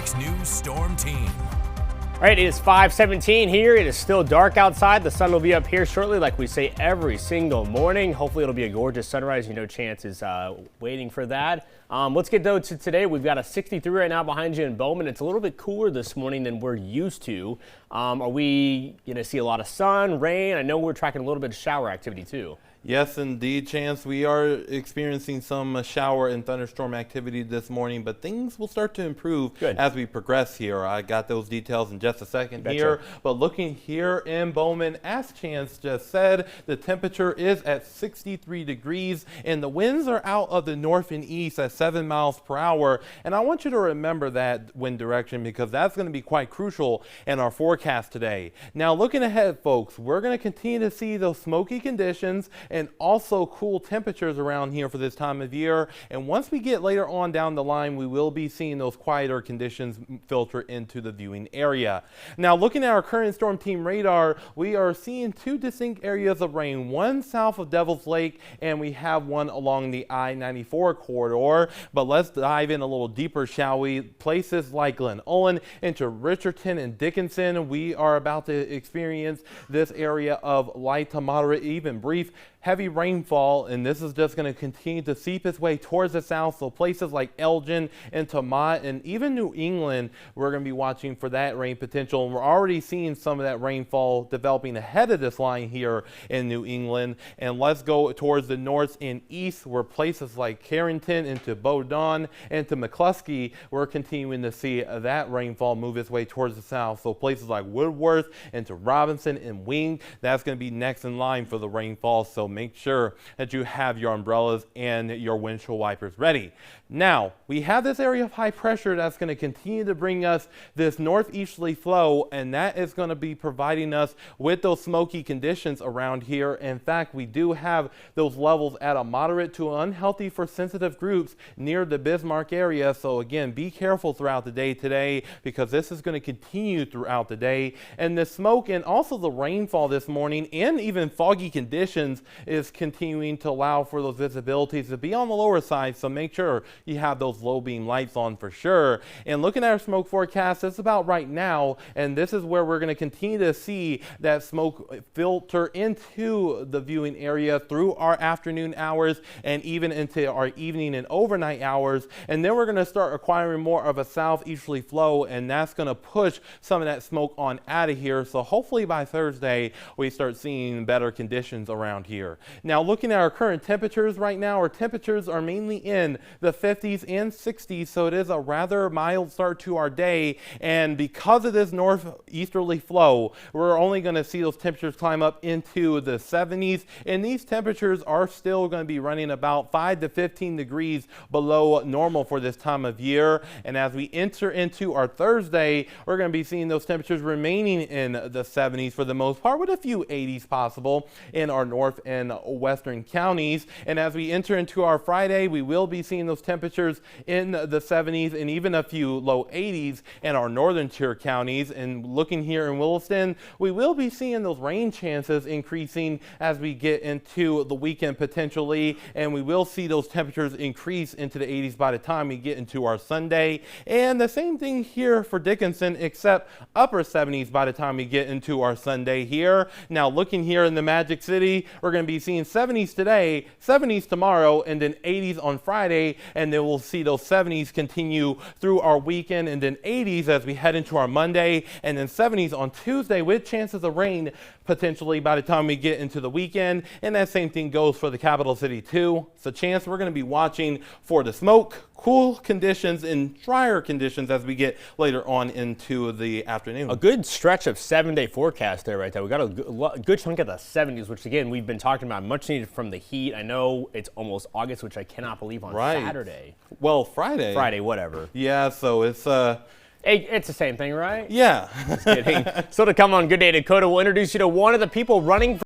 Next News Storm Team. All right, it is 5:17 here. It is still dark outside. The sun will be up here shortly, like we say every single morning. Hopefully it'll be a gorgeous sunrise. You know, Chance is waiting for that. Let's get though to today. We've got a 63 right now behind you in Bowman. It's a little bit cooler this morning than we're used to. Are we going to see a lot of sun, rain? I know we're tracking a little bit of shower activity too. Yes, indeed, Chance. We are experiencing some shower and thunderstorm activity this morning, but things will start to improve as we progress here. I got those details in just a second here. But looking here in Bowman, as Chance just said, the temperature is at 63 degrees, and the winds are out of the north and east at 7 miles per hour. And I want you to remember that wind direction because that's going to be quite crucial in our forecast today. Now, looking ahead, folks, we're going to continue to see those smoky conditions and also cool temperatures around here for this time of year. And once we get later on down the line, we will be seeing those quieter conditions filter into the viewing area. Now, looking at our current storm team radar, we are seeing two distinct areas of rain, one south of Devil's Lake, and we have one along the I-94 corridor. But let's dive in a little deeper, shall we? Places like Glen Ullin into Richardson and Dickinson, we are about to experience this area of light to moderate, even brief heavy rainfall, and this is just going to continue to seep its way towards the south. So places like Elgin and Tomont and even New England, we're going to be watching for that rain potential. And we're already seeing some of that rainfall developing ahead of this line here in New England. And let's go towards the north and east, where places like Carrington into Bowdoin and to McCluskey, we're continuing to see that rainfall move its way towards the south. So places like Woodworth into Robinson and Wing, that's going to be next in line for the rainfall. So make sure that you have your umbrellas and your windshield wipers ready. Now, we have this area of high pressure that's going to continue to bring us this northeasterly flow, and that is going to be providing us with those smoky conditions around here. In fact, we do have those levels at a moderate to unhealthy for sensitive groups near the Bismarck area. So again, be careful throughout the day today because this is going to continue throughout the day. And the smoke and also the rainfall this morning and even foggy conditions is continuing to allow for those visibilities to be on the lower side. So make sure you have those low beam lights on for sure. And looking at our smoke forecast, it's about right now, and this is where we're going to continue to see that smoke filter into the viewing area through our afternoon hours and even into our evening and overnight hours. And then we're going to start acquiring more of a southeasterly flow, and that's going to push some of that smoke on out of here. So hopefully by Thursday, we start seeing better conditions around here. Now, looking at our current temperatures right now, our temperatures are mainly in the 50s and 60s, so it is a rather mild start to our day. And because of this northeasterly flow, we're only going to see those temperatures climb up into the 70s, and these temperatures are still going to be running about 5 to 15 degrees below normal for this time of year. And as we enter into our Thursday, we're going to be seeing those temperatures remaining in the 70s for the most part, with a few 80s possible in our north and western counties. And as we enter into our Friday, we will be seeing those temperatures in the 70s and even a few low 80s in our northern tier counties. And looking here in Williston, we will be seeing those rain chances increasing as we get into the weekend potentially, and we will see those temperatures increase into the 80s by the time we get into our Sunday. And the same thing here for Dickinson, except upper 70s by the time we get into our Sunday here. Now, looking here in the Magic City, we're going to be seeing 70s today, 70s tomorrow, and then 80s on Friday, and then we'll see those 70s continue through our weekend, and then 80s as we head into our Monday, and then 70s on Tuesday with chances of rain potentially by the time we get into the weekend. And that same thing goes for the capital city too. So Chance, we're going to be watching for the smoke, cool conditions, and drier conditions as we get later on into the afternoon. A good stretch of 7-day forecast there right there. We got a good chunk of the 70s, which again, we've been talking about, much needed from the heat. I know it's almost August, which I cannot believe on Saturday. Well, Friday. Friday, whatever. Yeah, so it's it's the same thing, right? Yeah. Just kidding. So to come on Good Day Dakota, we'll introduce you to one of the people running for